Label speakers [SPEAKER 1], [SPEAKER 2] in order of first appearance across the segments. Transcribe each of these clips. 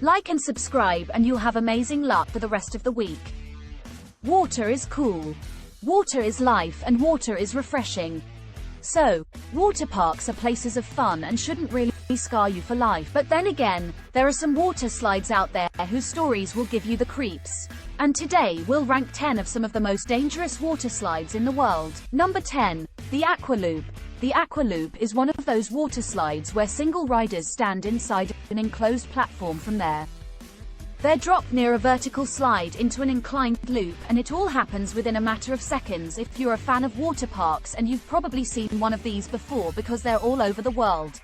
[SPEAKER 1] Like and subscribe and you'll have amazing luck for the rest of the week. Water is cool. Water is life and water is refreshing. So, water parks are places of fun and shouldn't really scar you for life. But then again, there are some water slides out there whose stories will give you the creeps. And today we'll rank 10 of some of the most dangerous water slides in the world. Number 10. The Aqua Loop. The Aqua Loop is one of those water slides where single riders stand inside an enclosed platform. From there, they're dropped near a vertical slide into an inclined loop, and it all happens within a matter of seconds. If you're a fan of water parks, and you've probably seen one of these before because they're all over the world.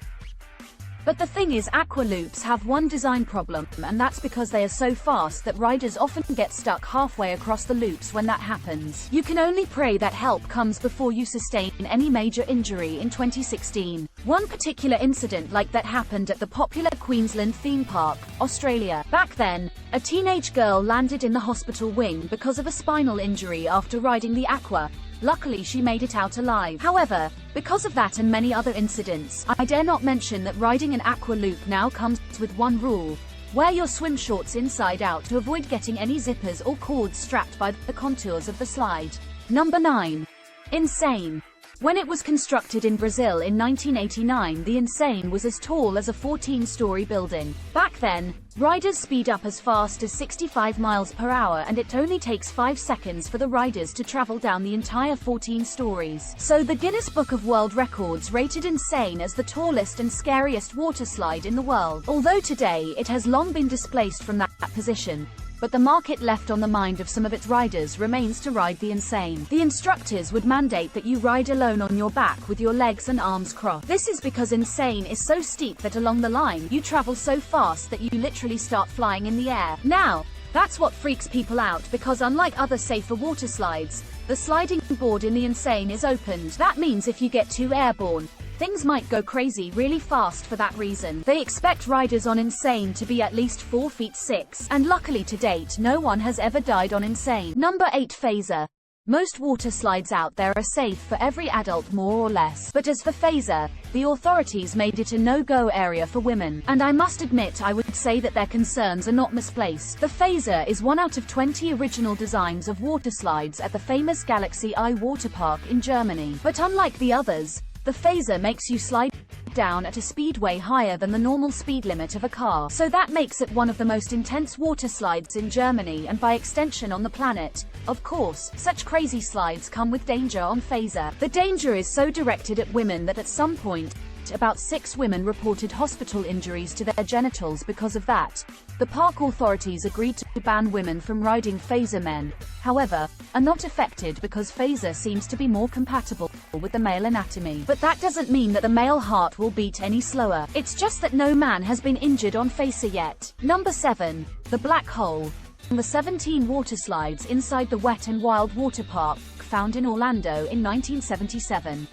[SPEAKER 1] But the thing is, aqua loops have one design problem, and that's because they are so fast that riders often get stuck halfway across the loops. When that happens, you can only pray that help comes before you sustain any major injury. In 2016, one particular incident like that happened at the popular Queensland theme park, Australia. Back then, a teenage girl landed in the hospital wing because of a spinal injury after riding the aqua. Luckily she made it out alive. However, because of that and many other incidents, I dare not mention that riding an aqua loop now comes with one rule: wear your swim shorts inside out to avoid getting any zippers or cords strapped by the contours of the slide. Number 9. Insane. When it was constructed in Brazil in 1989, the Insane was as tall as a 14-story building. Back then, riders speed up as fast as 65 miles per hour, and it only takes 5 seconds for the riders to travel down the entire 14 stories. So the Guinness Book of World Records rated Insane as the tallest and scariest water slide in the world. Although today it has long been displaced from that position, but the market left on the mind of some of its riders remains to ride the Insane. The instructors would mandate that you ride alone on your back with your legs and arms crossed. This is because Insane is so steep that along the line you travel so fast that you literally start flying in the air. Now, that's what freaks people out, because unlike other safer water slides, the sliding board in the Insane is opened. That means if you get too airborne, things might go crazy really fast. For that reason, they expect riders on Insane to be at least 4 feet 6, and luckily to date no one has ever died on Insane. Number 8. Phaser. Most water slides out there are safe for every adult more or less, but as for Phaser, the authorities made it a no-go area for women, and I must admit I would say that their concerns are not misplaced. The Phaser is one out of 20 original designs of water slides at the famous Galaxy Eye Waterpark in Germany. But unlike the others, the Phaser makes you slide down at a speed way higher than the normal speed limit of a car. So that makes it one of the most intense water slides in Germany, and by extension on the planet. Of course, such crazy slides come with danger on Phaser. The danger is so directed at women that at some point, about 6 women reported hospital injuries to their genitals because of that. The park authorities agreed to ban women from riding Phaser. Men, however, are not affected because Phaser seems to be more compatible with the male anatomy. But that doesn't mean that the male heart will beat any slower. It's just that no man has been injured on Phaser yet. Number 7. The Black Hole. The 17 water slides inside the Wet n Wild water park, found in Orlando in 1977.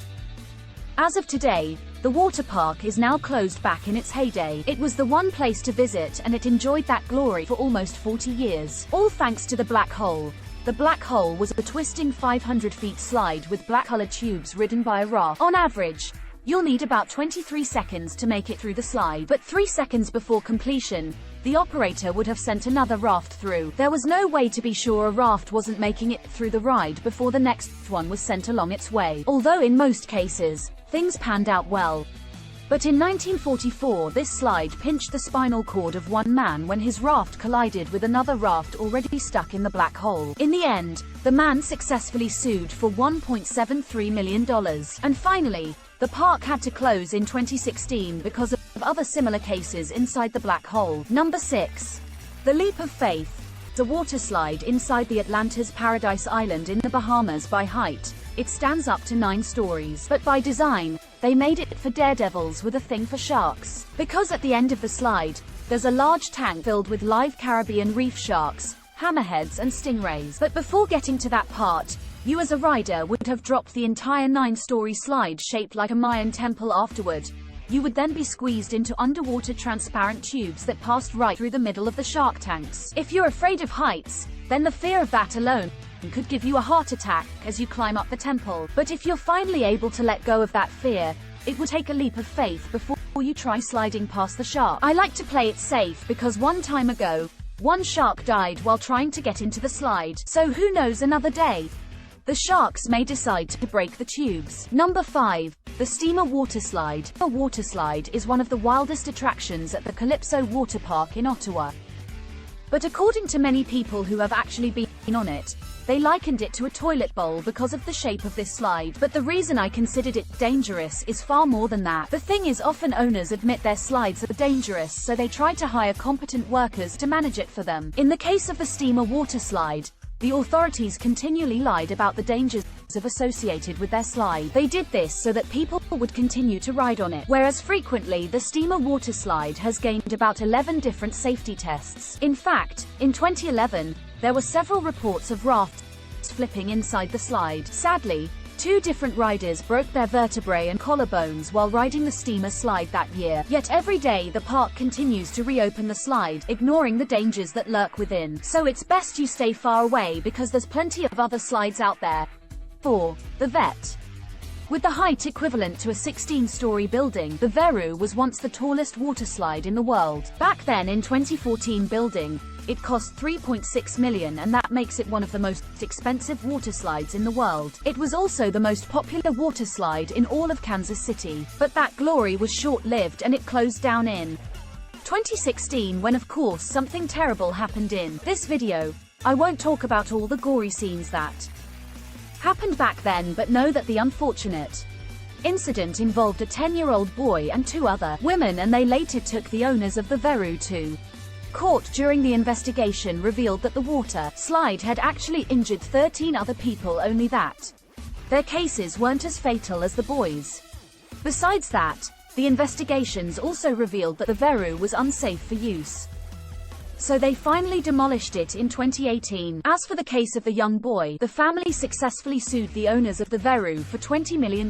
[SPEAKER 1] As of today, the water park is now closed. Back in its heyday, it was the one place to visit, and it enjoyed that glory for almost 40 years. All thanks to the Black Hole. The Black Hole was a twisting 500 feet slide with black-colored tubes ridden by a raft. On average, you'll need about 23 seconds to make it through the slide, but 3 seconds before completion, the operator would have sent another raft through. There was no way to be sure a raft wasn't making it through the ride before the next one was sent along its way. Although in most cases, things panned out well. But in 1944, this slide pinched the spinal cord of one man when his raft collided with another raft already stuck in the black hole. In the end, the man successfully sued for $1.73 million. And finally, the park had to close in 2016 because of other similar cases inside the black hole. Number 6. The Leap of Faith. The water slide inside the Atlanta's Paradise Island in the Bahamas. By height, it stands up to 9 stories, but by design, they made it for daredevils with a thing for sharks. Because at the end of the slide, there's a large tank filled with live Caribbean reef sharks, hammerheads and stingrays. But before getting to that part, you as a rider would have dropped the entire 9-story slide shaped like a Mayan temple afterward. You would then be squeezed into underwater transparent tubes that passed right through the middle of the shark tanks. If you're afraid of heights, then the fear of that alone could give you a heart attack as you climb up the temple. But if you're finally able to let go of that fear, it would take a leap of faith before you try sliding past the shark. I like to play it safe because one time ago, one shark died while trying to get into the slide, so who knows, another day the sharks may decide to break the tubes. Number 5. The Steamer Water Slide. A water slide is one of the wildest attractions at the Calypso Water Park in Ottawa. But according to many people who have actually been on it, they likened it to a toilet bowl because of the shape of this slide. But the reason I considered it dangerous is far more than that. The thing is, often owners admit their slides are dangerous, so they try to hire competent workers to manage it for them. In the case of the Steamer Water Slide, the authorities continually lied about the dangers associated with their slide. They did this so that people would continue to ride on it, whereas frequently the Steamer Water Slide has gained about 11 different safety tests. In fact, in 2011, there were several reports of rafts flipping inside the slide. Sadly, 2 different riders broke their vertebrae and collarbones while riding the steamer slide that year. Yet every day the park continues to reopen the slide, ignoring the dangers that lurk within. So it's best you stay far away because there's plenty of other slides out there. 4. The Vet. With the height equivalent to a 16-story building, the Veru was once the tallest water slide in the world. Back then in 2014 building, it cost $3.6 million, and that makes it one of the most expensive water slides in the world. It was also the most popular water slide in all of Kansas City, but that glory was short-lived and it closed down in 2016 when, of course, something terrible happened in this video. I won't talk about all the gory scenes that happened back then, but know that the unfortunate incident involved a 10-year-old boy and 2 other women, and they later took the owners of the Veru to court. During the investigation revealed that the water slide had actually injured 13 other people, only that their cases weren't as fatal as the boys'. Besides that, the investigations also revealed that the Veru was unsafe for use, so they finally demolished it in 2018. As for the case of the young boy, the family successfully sued the owners of the Veru for $20 million.